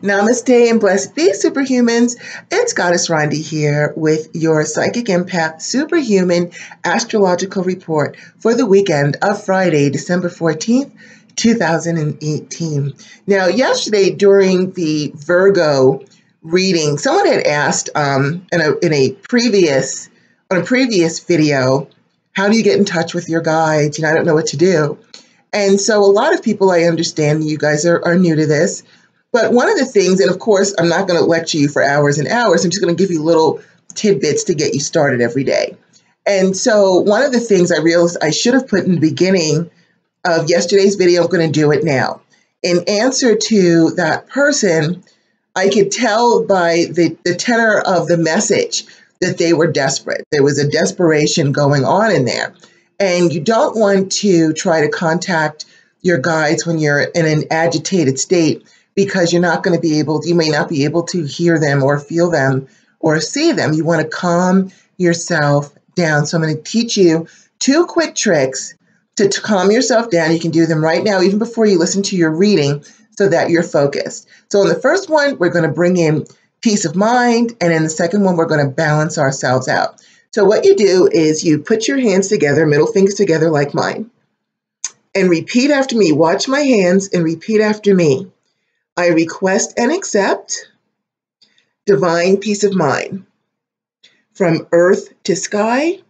Namaste and Blessed SuperHumans. It's Goddess Rhonda here with your Psychic Empath Superhuman Astrological Report for the weekend of Friday, December 14th, 2018. Now, yesterday during the Virgo reading, someone had asked on a previous video, how do you get in touch with your guides? I don't know what to do. And so a lot of people, I understand you guys are new to this. But one of the things, and of course, I'm not going to lecture you for hours and hours. I'm just going to give you little tidbits to get you started every day. And so one of the things I realized I should have put in the beginning of yesterday's video, I'm going to do it now. In answer to that person, I could tell by the tenor of the message that they were desperate. There was a desperation going on in there. And you don't want to try to contact your guides when you're in an agitated state, because you're not going to be able, you may not be able to hear them or feel them or see them. You want to calm yourself down. So I'm going to teach you 2 quick tricks to calm yourself down. You can do them right now, even before you listen to your reading, so that you're focused. So in the first one, we're going to bring in peace of mind. And in the second one, we're going to balance ourselves out. So what you do is you put your hands together, middle fingers together like mine, and repeat after me. Watch my hands and repeat after me. I request and accept divine peace of mind from earth to sky,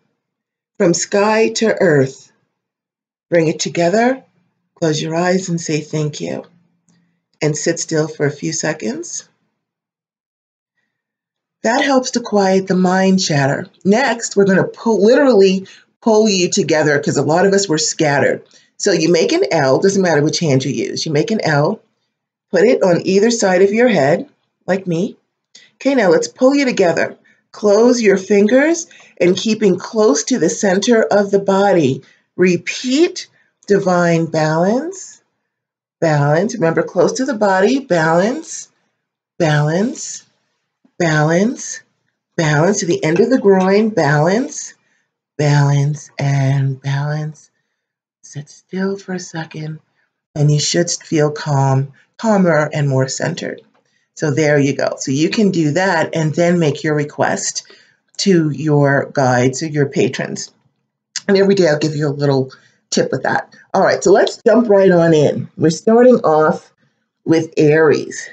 from sky to earth. Bring it together, close your eyes and say thank you. And sit still for a few seconds. That helps to quiet the mind chatter. Next, we're going to literally pull you together, because a lot of us were scattered. So you make an L, doesn't matter which hand you use. You make an L. Put it on either side of your head, like me. Okay, now let's pull you together. Close your fingers and keeping close to the center of the body. Repeat divine balance, balance. Remember, close to the body, balance, balance, balance, balance. To the end of the groin, balance, balance, and balance. Sit still for a second, and you should feel calmer and more centered. So there you go. So you can do that and then make your request to your guides or your patrons. And every day I'll give you a little tip with that. All right, so let's jump right on in. We're starting off with Aries.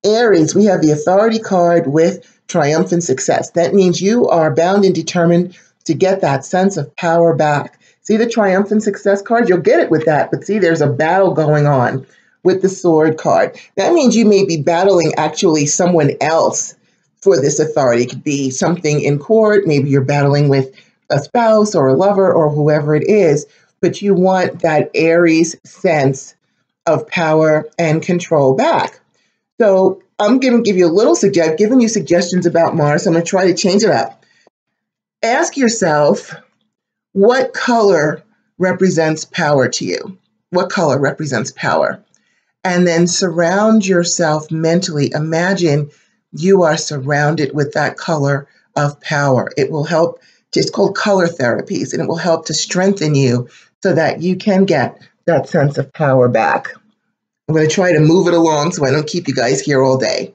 Aries, we have the Authority card with triumphant success. That means you are bound and determined to get that sense of power back. See the triumphant success card? You'll get it with that, but see, there's a battle going on with the Sword card. That means you may be battling actually someone else for this authority. It could be something in court. Maybe you're battling with a spouse or a lover or whoever it is, but you want that Aries sense of power and control back. So I'm going to give you a little suggestion. I've given you suggestions about Mars. So I'm going to try to change it up. Ask yourself, what color represents power to you? What color represents power? And then surround yourself mentally. Imagine you are surrounded with that color of power. It will help. It's called color therapies, and it will help to strengthen you so that you can get that sense of power back. I'm going to try to move it along so I don't keep you guys here all day.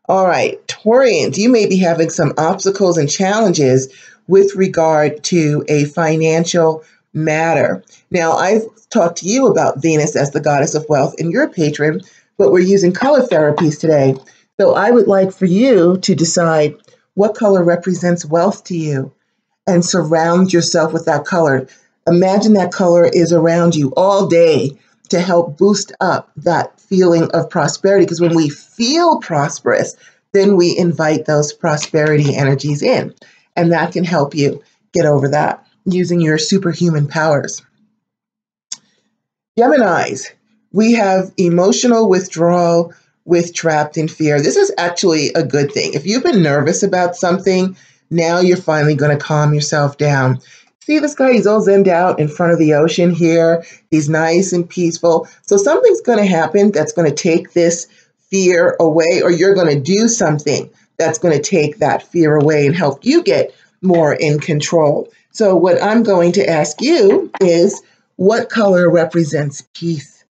All right, Taurians, you may be having some obstacles and challenges with regard to a financial matter. Now, I've talked to you about Venus as the goddess of wealth and your patron, but we're using color therapies today. So I would like for you to decide what color represents wealth to you and surround yourself with that color. Imagine that color is around you all day to help boost up that feeling of prosperity, because when we feel prosperous, then we invite those prosperity energies in, and that can help you get over that using your superhuman powers. Geminis, we have emotional withdrawal with trapped in fear. This is actually a good thing. If you've been nervous about something, now you're finally going to calm yourself down. See this guy, he's all zenned out in front of the ocean here. He's nice and peaceful. So something's going to happen that's going to take this fear away, or you're going to do something that's going to take that fear away and help you get more in control. So what I'm going to ask you is, what color represents peace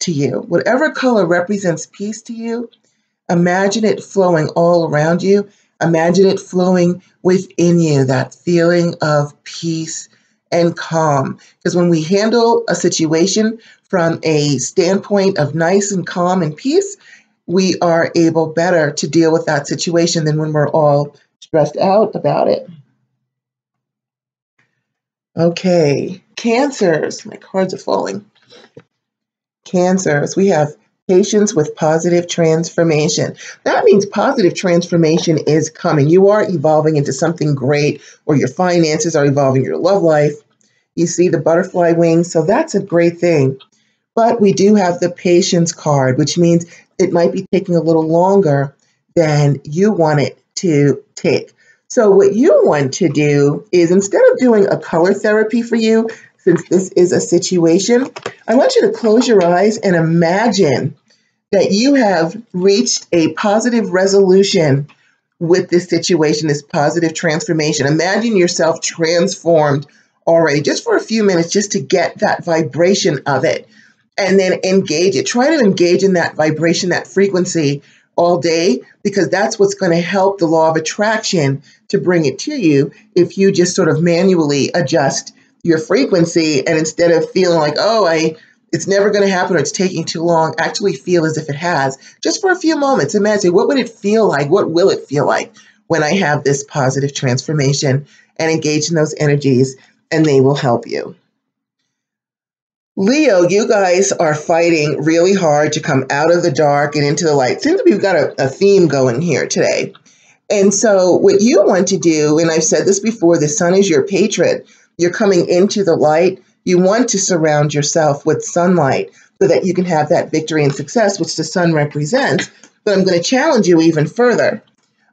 to you. Whatever color represents peace to you, imagine it flowing all around you. Imagine it flowing within you, that feeling of peace and calm. Because when we handle a situation from a standpoint of nice and calm and peace, we are able better to deal with that situation than when we're all stressed out about it. Okay, Cancers. My cards are falling. Cancers. We have patience with positive transformation. That means positive transformation is coming. You are evolving into something great, or your finances are evolving, your love life. You see the butterfly wings, so that's a great thing. But we do have the patience card, which means it might be taking a little longer than you want it to take. So what you want to do is, instead of doing a color therapy for you, since this is a situation, I want you to close your eyes and imagine that you have reached a positive resolution with this situation, this positive transformation. Imagine yourself transformed already, just for a few minutes, just to get that vibration of it, and then engage it. Try to engage in that vibration, that frequency all day, because that's what's going to help the law of attraction to bring it to you if you just sort of manually adjust your frequency, and instead of feeling like, it's never going to happen or it's taking too long, actually feel as if it has, just for a few moments. Imagine, what would it feel like? What will it feel like when I have this positive transformation? And engage in those energies, and they will help you. Leo, you guys are fighting really hard to come out of the dark and into the light. Seems like we've got a theme going here today. And so what you want to do, and I've said this before, the sun is your patron. You're coming into the light. You want to surround yourself with sunlight so that you can have that victory and success, which the sun represents. But I'm going to challenge you even further.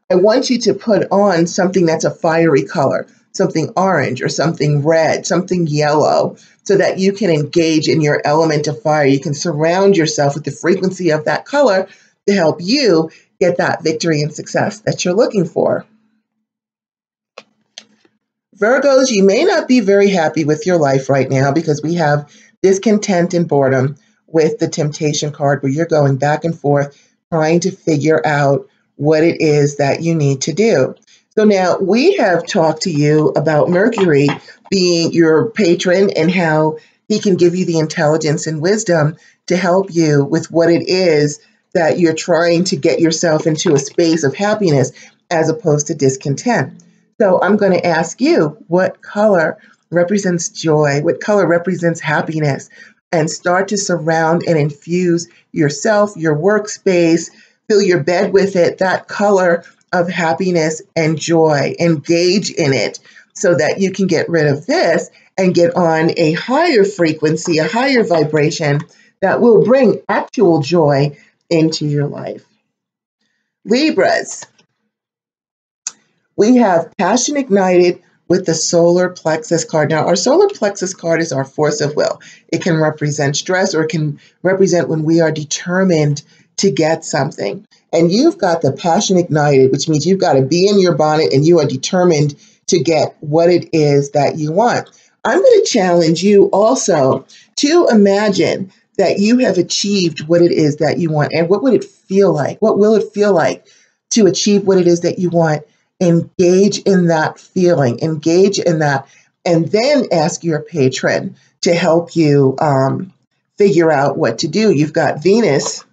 I want you to put on something that's a fiery color, something orange or something red, something yellow, so that you can engage in your element of fire. You can surround yourself with the frequency of that color to help you get that victory and success that you're looking for. Virgos, you may not be very happy with your life right now because we have discontent and boredom with the temptation card, where you're going back and forth trying to figure out what it is that you need to do. So now we have talked to you about Mercury being your patron and how he can give you the intelligence and wisdom to help you with what it is that you're trying to get yourself into a space of happiness as opposed to discontent. So I'm going to ask you, what color represents joy? What color represents happiness? And start to surround and infuse yourself, your workspace, fill your bed with it, that color of happiness and joy. Engage in it so that you can get rid of this and get on a higher frequency, a higher vibration that will bring actual joy into your life. Libras, we have passion ignited with the solar plexus card. Now, our solar plexus card is our force of will. It can represent stress, or it can represent when we are determined to get something. And you've got the passion ignited, which means you've got to be in your bonnet and you are determined to get what it is that you want. I'm going to challenge you also to imagine that you have achieved what it is that you want. And what would it feel like? What will it feel like to achieve what it is that you want? Engage in that feeling, engage in that, and then ask your patron to help you figure out what to do. You've got Venus,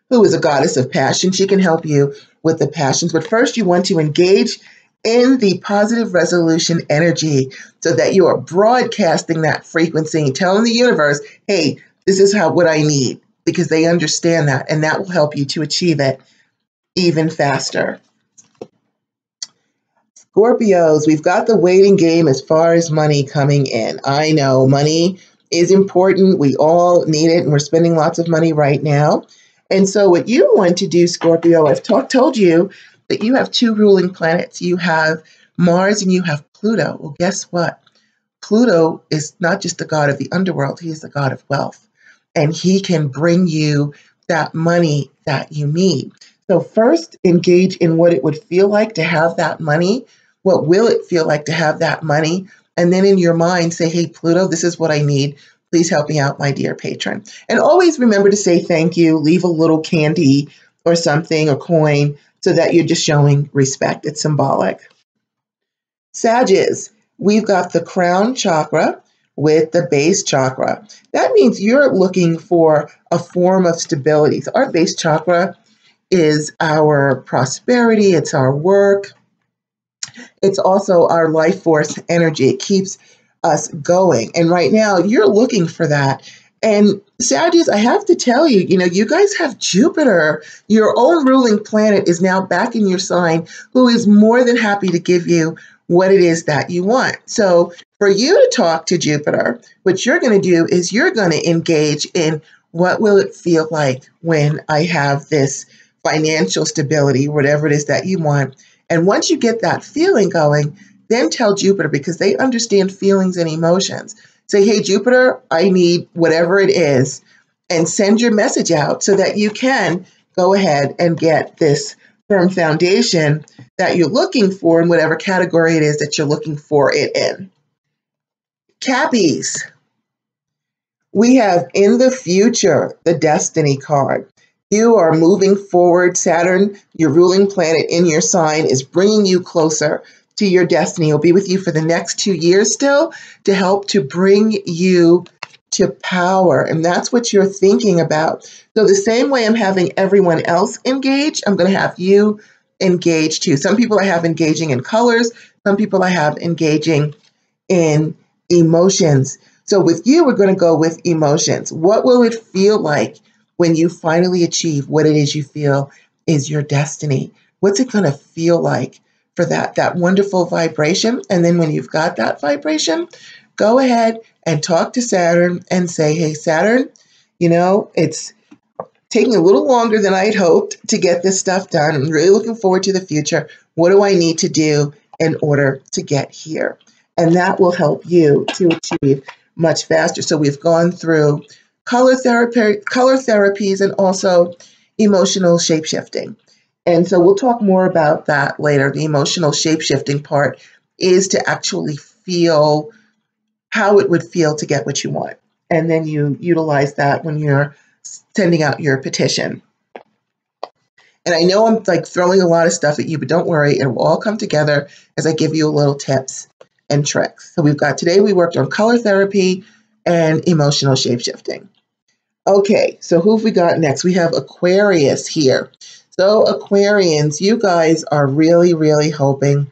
who is a goddess of passion. She can help you with the passions. But first, you want to engage in the positive resolution energy so that you are broadcasting that frequency, telling the universe, hey, this is what I need, because they understand that, and that will help you to achieve it even faster. Scorpios, we've got the waiting game as far as money coming in. I know money is important. We all need it, and we're spending lots of money right now. And so what you want to do, Scorpio, I've told you that you have two ruling planets. You have Mars and you have Pluto. Well, guess what? Pluto is not just the god of the underworld. He is the god of wealth. And he can bring you that money that you need. So first, engage in what it would feel like to have that money. What will it feel like to have that money? And then in your mind, say, hey, Pluto, this is what I need Please help me out, my dear patron. And always remember to say thank you, leave a little candy or something, or coin, so that you're just showing respect. It's symbolic. Sagittarius, we've got the crown chakra with the base chakra. That means you're looking for a form of stability. So our base chakra is our prosperity, it's our work, it's also our life force energy. It keeps us going. And right now, you're looking for that. And Sagittarius, I have to tell you, you guys have Jupiter, your own ruling planet, is now back in your sign, who is more than happy to give you what it is that you want. So for you to talk to Jupiter, what you're going to do is you're going to engage in what will it feel like when I have this financial stability, whatever it is that you want. And once you get that feeling going, then tell Jupiter, because they understand feelings and emotions. Say, hey, Jupiter, I need whatever it is, and send your message out so that you can go ahead and get this firm foundation that you're looking for in whatever category it is that you're looking for it in. Cappies, we have in the future the Destiny card. You are moving forward. Saturn, your ruling planet in your sign, is bringing you closer to your destiny. It'll be with you for the next 2 years still to help to bring you to power. And that's what you're thinking about. So the same way I'm having everyone else engage, I'm going to have you engage too. Some people I have engaging in colors. Some people I have engaging in emotions. So with you, we're going to go with emotions. What will it feel like when you finally achieve what it is you feel is your destiny? What's it going to feel like for that wonderful vibration? And then when you've got that vibration, go ahead and talk to Saturn and say, hey, Saturn, it's taking a little longer than I had hoped to get this stuff done. I'm really looking forward to the future. What do I need to do in order to get here? And that will help you to achieve much faster. So we've gone through color therapies, and also emotional shapeshifting. And so we'll talk more about that later. The emotional shapeshifting part is to actually feel how it would feel to get what you want. And then you utilize that when you're sending out your petition. And I know I'm like throwing a lot of stuff at you, but don't worry, it will all come together as I give you a little tips and tricks. So today we worked on color therapy and emotional shapeshifting. Okay, so who have we got next? We have Aquarius here. So Aquarians, you guys are really, really hoping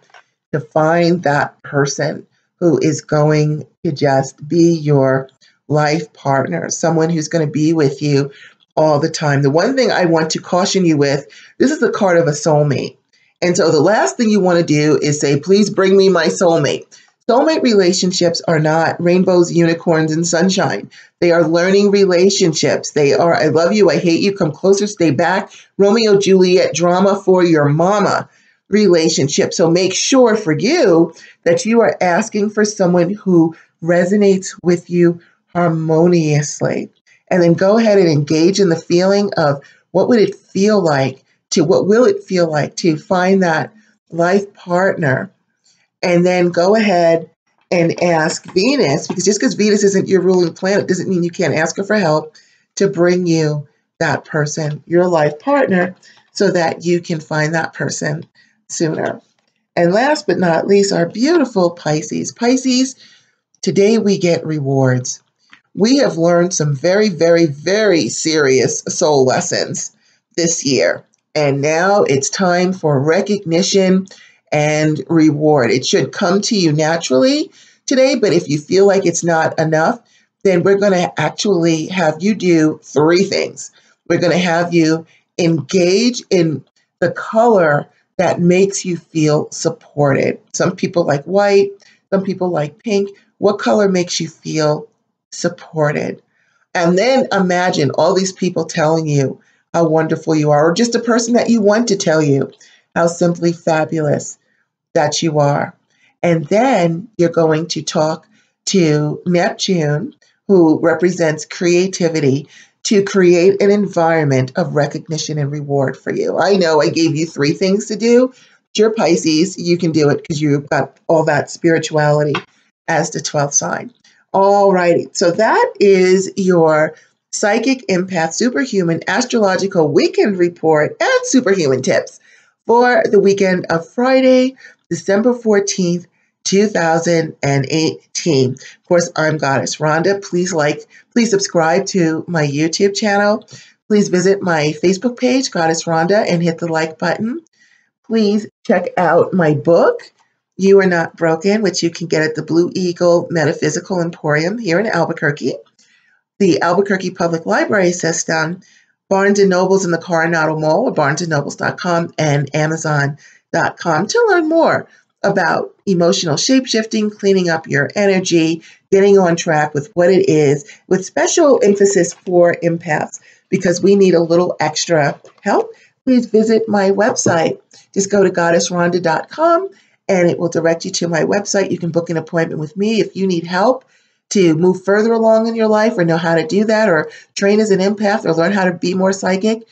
to find that person who is going to just be your life partner, someone who's going to be with you all the time. The one thing I want to caution you with, this is the card of a soulmate. And so the last thing you want to do is say, please bring me my soulmate. Soulmate relationships are not rainbows, unicorns, and sunshine. They are learning relationships. They are, I love you, I hate you, come closer, stay back, Romeo, Juliet, drama for your mama relationship. So make sure for you that you are asking for someone who resonates with you harmoniously. And then go ahead and engage in the feeling of what will it feel like to find that life partner. And then go ahead and ask Venus, because just because Venus isn't your ruling planet doesn't mean you can't ask her for help to bring you that person, your life partner, so that you can find that person sooner. And last but not least, our beautiful Pisces. Pisces, today we get rewards. We have learned some very, very, very serious soul lessons this year. And now it's time for recognition and reward. It should come to you naturally today, but if you feel like it's not enough, then we're going to actually have you do 3 things. We're going to have you engage in the color that makes you feel supported. Some people like white, some people like pink. What color makes you feel supported? And then imagine all these people telling you how wonderful you are, or just a person that you want to tell you how simply fabulous that you are. And then you're going to talk to Neptune, who represents creativity, to create an environment of recognition and reward for you. I know I gave you 3 things to do. You're Pisces, you can do it because you've got all that spirituality as the 12th sign. All righty. So that is your Psychic Empath Superhuman Astrological Weekend Report and Superhuman Tips for the weekend of Friday, December 14th, 2018. Of course, I'm Goddess Rhonda. Please subscribe to my YouTube channel. Please visit my Facebook page, Goddess Rhonda, and hit the like button. Please check out my book, You Are Not Broken, which you can get at the Blue Eagle Metaphysical Emporium here in Albuquerque, the Albuquerque Public Library System, Barnes & Noble's in the Coronado Mall, or barnesandnobles.com, and amazon.com to learn more about emotional shapeshifting, cleaning up your energy, getting on track with what it is, with special emphasis for empaths, because we need a little extra help. Please visit my website. Just go to goddessrhonda.com and it will direct you to my website. You can book an appointment with me if you need help to move further along in your life or know how to do that, or train as an empath or learn how to be more psychic.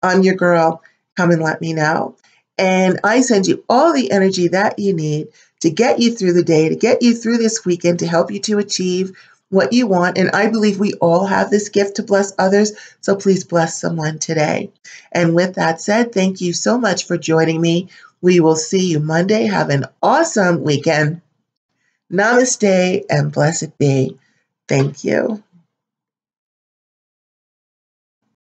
I'm your girl. Come and let me know. And I send you all the energy that you need to get you through the day, to get you through this weekend, to help you to achieve what you want. And I believe we all have this gift to bless others. So please bless someone today. And with that said, thank you so much for joining me. We will see you Monday. Have an awesome weekend. Namaste and blessed be. Thank you.